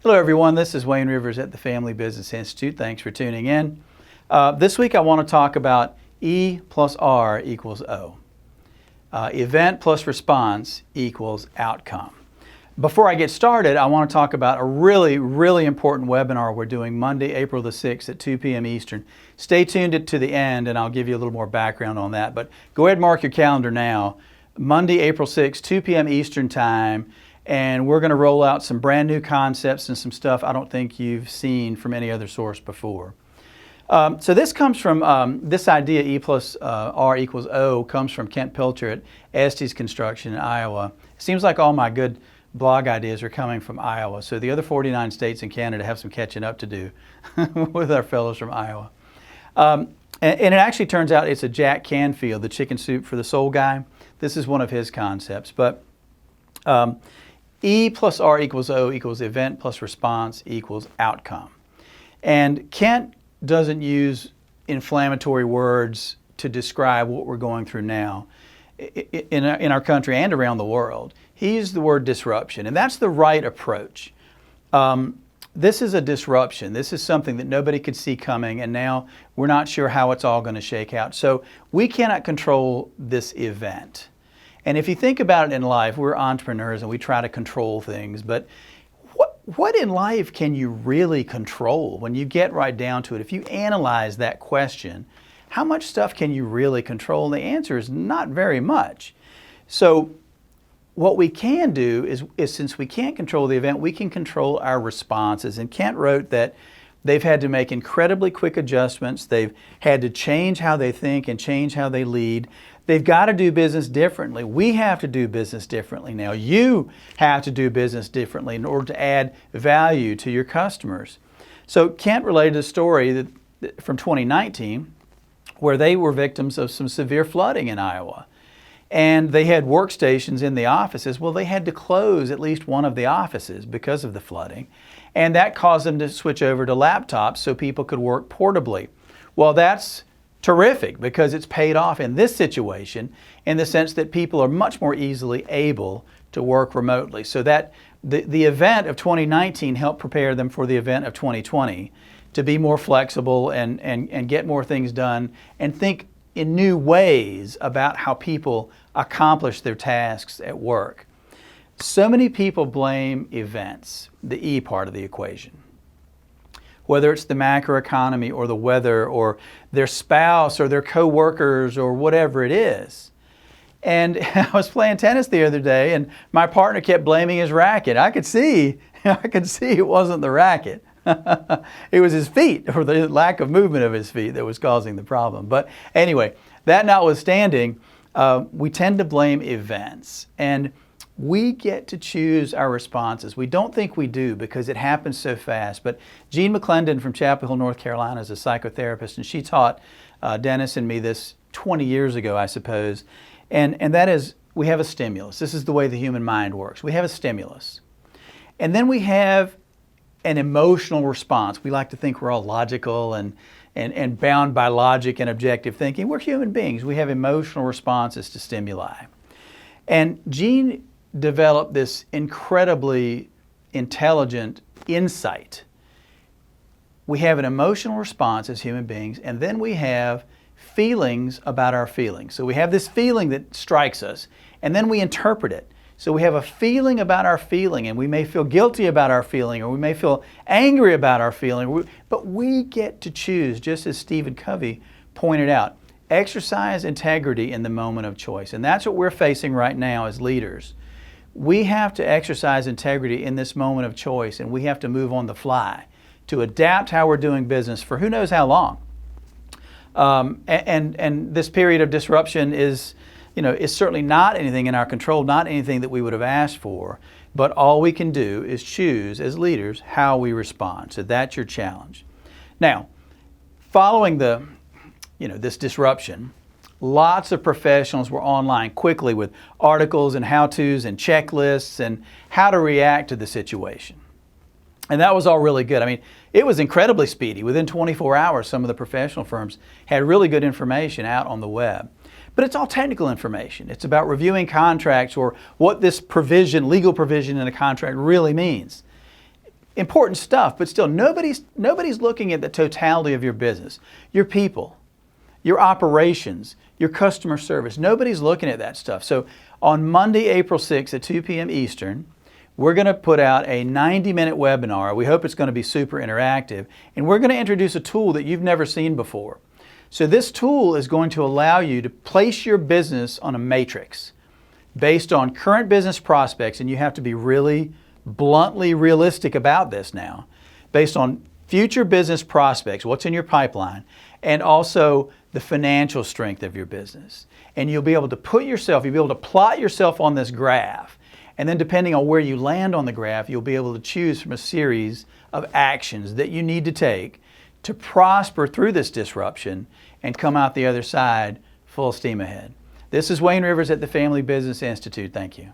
Hello everyone, this is Wayne Rivers at the Family Business Institute. Thanks for tuning in. This week I want to talk about E plus R equals O. Event plus response equals outcome. Before I get started, I want to talk about a really important webinar we're doing Monday, April the 6th at 2 p.m. Eastern. Stay tuned to the end and I'll give you a little more background on that. But go ahead and mark your calendar now. Monday, April 6th, 2 p.m. Eastern Time. And we're going to roll out some brand new concepts and some stuff I don't think you've seen from any other source before. So this comes from, this idea E plus R equals O comes from Kent Pilcher at Estes Construction in Iowa. It seems like all my good blog ideas are coming from Iowa. So the other 49 states in Canada have some catching up to do with our fellows from Iowa. And it actually turns out it's a Jack Canfield, the chicken soup for the soul guy. This is one of his concepts. But E plus R equals O equals event plus response equals outcome. And Kent doesn't use inflammatory words to describe what we're going through now in our country and around the world. He used the word disruption, and that's the right approach. This is a disruption. This is something that nobody could see coming, and now we're not sure how it's all going to shake out. So we cannot control this event. And if you think about it in life, we're entrepreneurs and we try to control things, but what in life can you really control when you get right down to it? If you analyze that question, how much stuff can you really control? And the answer is not very much. So what we can do is since we can't control the event, we can control our responses. And Kent wrote that they've had to make incredibly quick adjustments. They've had to change how they think and change how they lead. They've got to do business differently. We have to do business differently now. You have to do business differently in order to add value to your customers. So Kent related a story from 2019 where they were victims of some severe flooding in Iowa. And they had workstations in the offices. Well, they had to close at least one of the offices because of the flooding. And that caused them to switch over to laptops so people could work portably. Well, that's terrific because it's paid off in this situation in the sense that people are much more easily able to work remotely. So that the event of 2019 helped prepare them for the event of 2020 to be more flexible and get more things done and think in new ways about how people accomplish their tasks at work. So many people blame events, the E part of the equation. Whether it's the macroeconomy or the weather or their spouse or their coworkers or whatever it is. And I was playing tennis the other day and my partner kept blaming his racket. I could see it wasn't the racket. It was his feet or the lack of movement of his feet that was causing the problem. But anyway, that notwithstanding, we tend to blame events. And we get to choose our responses. We don't think we do because it happens so fast. But Jean McClendon from Chapel Hill, North Carolina is a psychotherapist, and she taught Dennis and me this 20 years ago, I suppose. And that is, we have a stimulus. This is the way the human mind works. We have a stimulus. And then we have an emotional response. We like to think we're all logical and bound by logic and objective thinking. We're human beings. We have emotional responses to stimuli. And Jean developed this incredibly intelligent insight. We have an emotional response as human beings, and then we have feelings about our feelings. So we have this feeling that strikes us, and then we interpret it. So we have a feeling about our feeling, and we may feel guilty about our feeling, or we may feel angry about our feeling, but we get to choose, just as Stephen Covey pointed out, exercise integrity in the moment of choice. And that's what we're facing right now as leaders. We have to exercise integrity in this moment of choice, and we have to move on the fly to adapt how we're doing business for who knows how long. And this period of disruption is certainly not anything in our control, not anything that we would have asked for, but all we can do is choose as leaders how we respond. So that's your challenge. Now, following this disruption, lots of professionals were online quickly with articles and how-tos and checklists and how to react to the situation. And that was all really good. I mean, it was incredibly speedy. Within 24 hours, some of the professional firms had really good information out on the web. But it's all technical information. It's about reviewing contracts or what this provision, legal provision in a contract really means. important stuff, but still nobody's looking at the totality of your business, your people, your operations, your customer service. Nobody's looking at that stuff. So on Monday, April 6th at 2 p.m. Eastern, we're going to put out a 90-minute webinar. We hope it's going to be super interactive, and we're going to introduce a tool that you've never seen before. So this tool is going to allow you to place your business on a matrix based on current business prospects, and you have to be really bluntly realistic about this now, based on future business prospects, what's in your pipeline, and also the financial strength of your business. And you'll be able to you'll be able to plot yourself on this graph. And then depending on where you land on the graph, you'll be able to choose from a series of actions that you need to take to prosper through this disruption and come out the other side full steam ahead. This is Wayne Rivers at the Family Business Institute. Thank you.